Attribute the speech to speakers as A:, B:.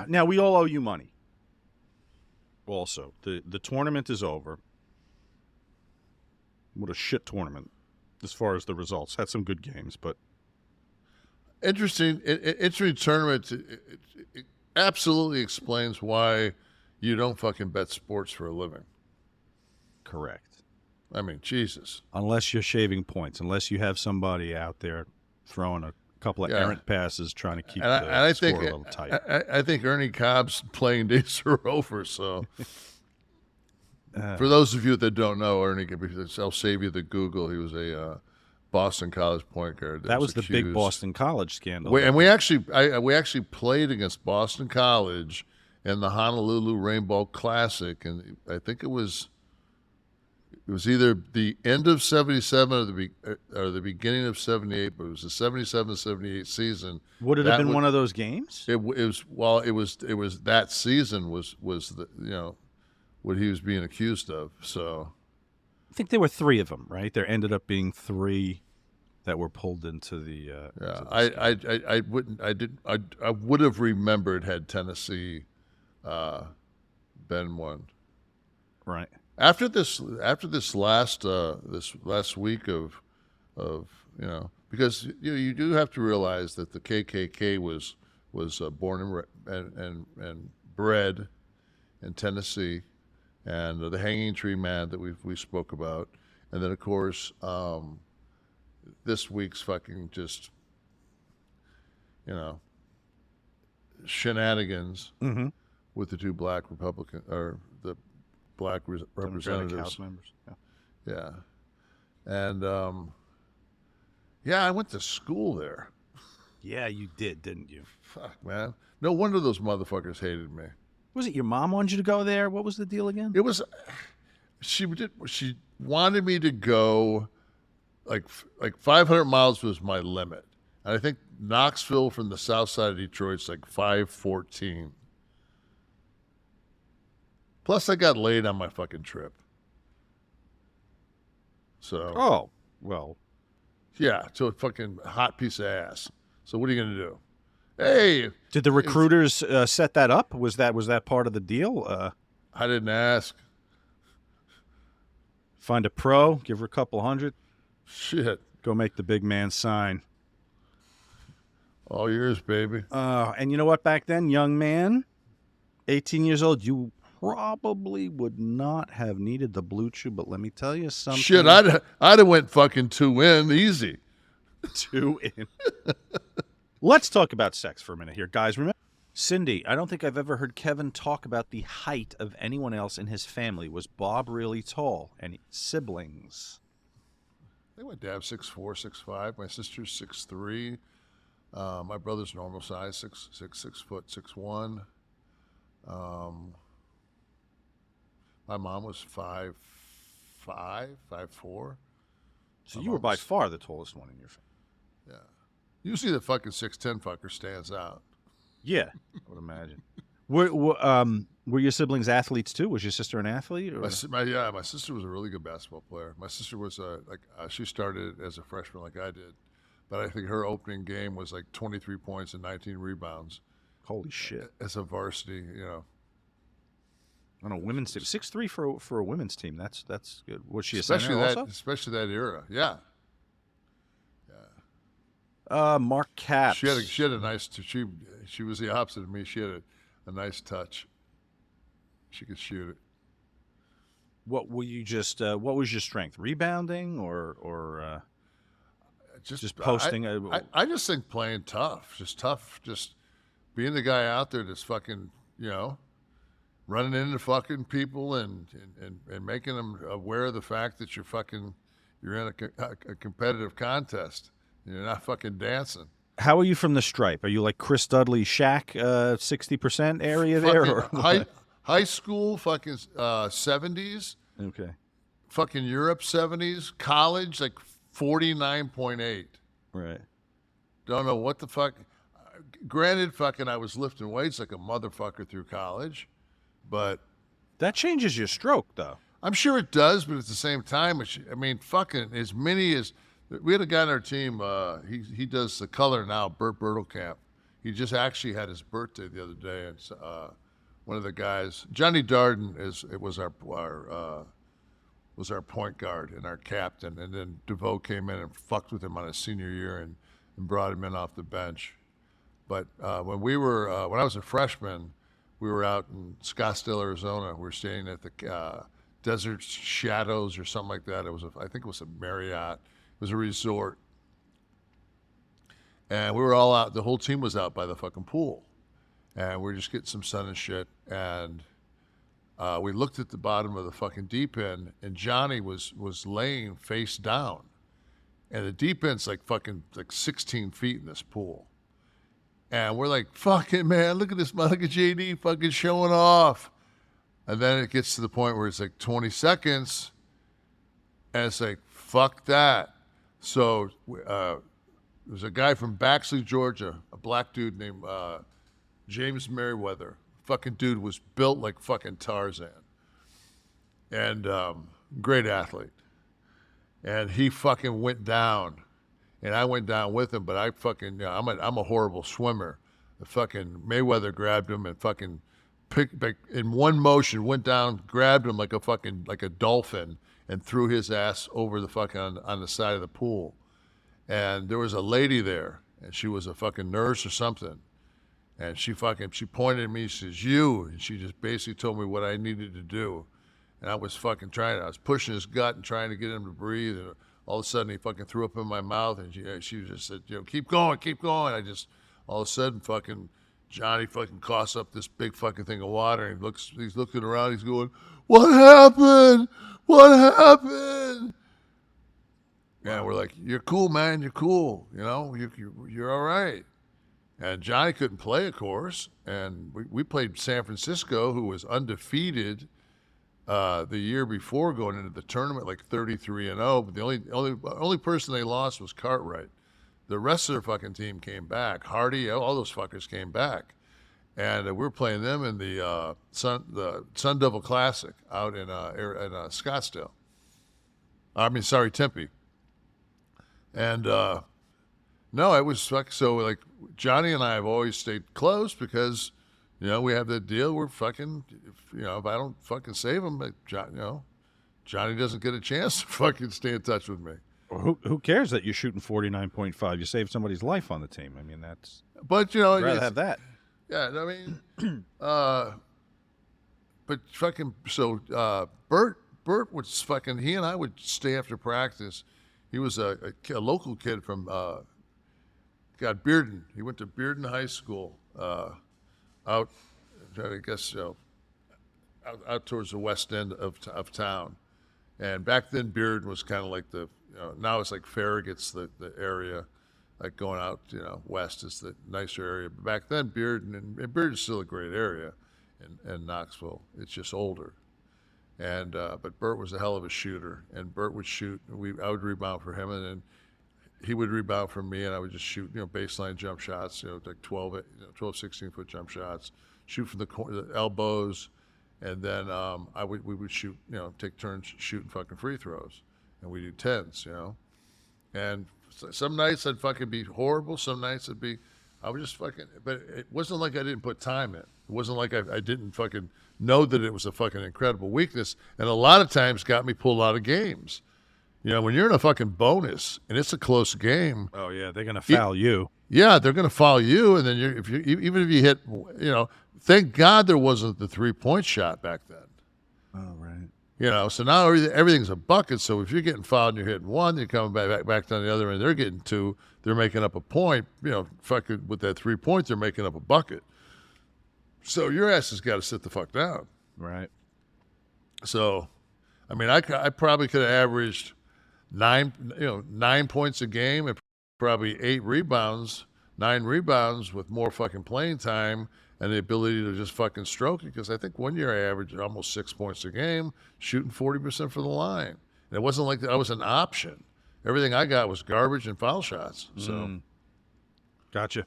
A: Now, we all owe you money. Also, the tournament is over. What a shit tournament as far as the results. Had some good games, but...
B: Interesting tournament. It absolutely explains why you don't fucking bet sports for a living.
A: Correct.
B: I mean, Jesus.
A: Unless you're shaving points. Unless you have somebody out there throwing a couple of errant passes trying to keep the score a little tight.
B: I think Ernie Cobb's playing days are over, so... For those of you that don't know, Ernie, I'll save you the Google. He was a Boston College point guard.
A: That was the big Boston College scandal.
B: We actually played against Boston College in the Honolulu Rainbow Classic, and I think it was either the end of '77 or the beginning of '78, but it was the '77-'78 season.
A: Would it have been one of those games?
B: It was that season was the what he was being accused of. So
A: I think there were 3 of them, right? There ended up being 3 that were pulled into the.
B: I would have remembered had Tennessee been one.
A: Right.
B: After this last week of because you do have to realize that the KKK was born and bred in Tennessee. And the Hanging Tree Man that we spoke about, and then of course this week's fucking just shenanigans with the 2 black Republican or the black representatives.
A: House members.
B: Yeah, and I went to school there.
A: Yeah, you did, didn't you?
B: Fuck, man. No wonder those motherfuckers hated me.
A: Was it your mom wanted you to go there? What was the deal again?
B: It was, she wanted me to go, like 500 miles was my limit, and I think Knoxville from the south side of Detroit's like 514. Plus, I got laid on my fucking trip. So.
A: Oh well.
B: Yeah, so a fucking hot piece of ass. So what are you gonna do? Hey,
A: did the recruiters set that up? Was that part of the deal?
B: I didn't ask.
A: Find a pro, give her a couple hundred.
B: Shit.
A: Go make the big man sign.
B: All yours, baby.
A: And you know what? Back then, young man, 18 years old, you probably would not have needed the Blue Chew. But let me tell you something.
B: Shit, I'd have went fucking 2 in easy.
A: 2 in. Let's talk about sex for a minute here, guys. Remember, Cindy, I don't think I've ever heard Kevin talk about the height of anyone else in his family. Was Bob really tall? Any siblings?
B: I think my dad's 6'4", 6'5". My sister's 6'3". My brother's normal size, 6 foot, 6'1". My mom was 5'5", 5'4".
A: So you were by far the tallest one in your family.
B: Yeah. Usually the fucking 6'10" fucker stands out.
A: Yeah, I would imagine. Were your siblings athletes too? Was your sister an athlete? Or?
B: My sister was a really good basketball player. My sister was she started as a freshman like I did, but I think her opening game was like 23 points and 19 rebounds.
A: Holy shit!
B: As a varsity,
A: On a women's team, 6'3" for a women's team. That's good. Was she
B: especially
A: a center also?
B: Especially that era, yeah.
A: Mark Capps.
B: She had a nice. She was the opposite of me. She had a nice touch. She could shoot it.
A: What were you just? What was your strength? Rebounding or just posting?
B: I just think playing tough. Just being the guy out there that's fucking running into fucking people and making them aware of the fact that you're in a competitive contest. You're not fucking dancing.
A: How are you from the stripe? Are you like Chris Dudley, Shaq, 60% area there? Or
B: high school, fucking 70s.
A: Okay.
B: Fucking Europe 70s. College, like 49.8.
A: Right.
B: Don't know what the fuck. Granted, fucking I was lifting weights like a motherfucker through college, but
A: that changes your stroke, though.
B: I'm sure it does, but at the same time, fucking as many as. We had a guy on our team, he does the color now, Burt Bertelkamp. He just actually had his birthday the other day, and one of the guys, Johnny Darden, was our point guard and our captain, and then DeVoe came in and fucked with him on his senior year and brought him in off the bench. But when I was a freshman, we were out in Scottsdale, Arizona. We were staying at the Desert Shadows or something like that. I think it was a Marriott. It was a resort. And we were all out. The whole team was out by the fucking pool. And we were just getting some sun and shit. And we looked at the bottom of the fucking deep end, and Johnny was laying face down. And the deep end's like 16 feet in this pool. And we're like, fucking man, look at this, look at JD fucking showing off. And then it gets to the point where it's like 20 seconds, and it's like, fuck that. So there's a guy from Baxley, Georgia, a black dude named James Merriweather. Fucking dude was built like fucking Tarzan. And great athlete. And he fucking went down. And I went down with him, but I fucking, I'm a horrible swimmer. The fucking Mayweather grabbed him and fucking picked, in one motion, went down, grabbed him like a dolphin, and threw his ass over the fucking on the side of the pool. And there was a lady there, and she was a fucking nurse or something. And she pointed at me, she says, you, and she just basically told me what I needed to do. And I was pushing his gut and trying to get him to breathe, and all of a sudden he fucking threw up in my mouth, and she just said, keep going. All of a sudden fucking Johnny fucking coughs up this big fucking thing of water, and he's looking around, he's going, what happened? And we're like, you're cool, man, you're cool, you're all right. And Johnny couldn't play, of course, and we played San Francisco, who was undefeated the year before going into the tournament, like 33-0. But the only person they lost was Cartwright. The rest of their fucking team came back. Hardy, all those fuckers came back, and we were playing them in the Sun Devil Classic out in Scottsdale. Tempe. And no, it was like Johnny and I have always stayed close because. We have that deal where fucking, if I don't fucking save him, Johnny doesn't get a chance to fucking stay in touch with me.
A: Well, who cares that you're shooting 49.5? You saved somebody's life on the team. I mean, that's.
B: But
A: I'd rather have that.
B: Yeah, I mean, but fucking Bert would fucking, he and I would stay after practice. He was a local kid from Bearden. He went to Bearden High School. Out, I guess, out towards the west end of town. And back then, Bearden was kind of like now it's like Farragut's the area, like going out, west is the nicer area. But back then, Bearden, and Bearden's still a great area in Knoxville. It's just older. And, but Bert was a hell of a shooter, and Bert would shoot, and I would rebound for him, and then he would rebound from me, and I would just shoot, baseline jump shots, like 12, 16-foot jump shots, shoot from the elbows, and then we would shoot, take turns shooting fucking free throws, and we do 10s, And some nights I'd fucking be horrible, some nights I would just fucking, but it wasn't like I didn't put time in. It wasn't like I didn't fucking know that it was a fucking incredible weakness, and a lot of times got me pulled out of games. When you're in a fucking bonus and it's a close game.
A: Oh yeah, they're gonna foul you.
B: Yeah, they're gonna foul you, and then even if you hit, thank God there wasn't the 3-point shot back then.
A: Oh right.
B: So now everything's a bucket. So if you're getting fouled and you're hitting one, you're coming back down the other end. They're getting two. They're making up a point. Fucking with that 3 points, they're making up a bucket. So your ass has got to sit the fuck down.
A: Right.
B: So, I mean, I probably could have averaged 9 points a game and probably 9 rebounds with more fucking playing time and the ability to just fucking stroke it. Because I think one year I averaged almost 6 points a game, shooting 40% from the line. And it wasn't like I was an option. Everything I got was garbage and foul shots. So,
A: Gotcha.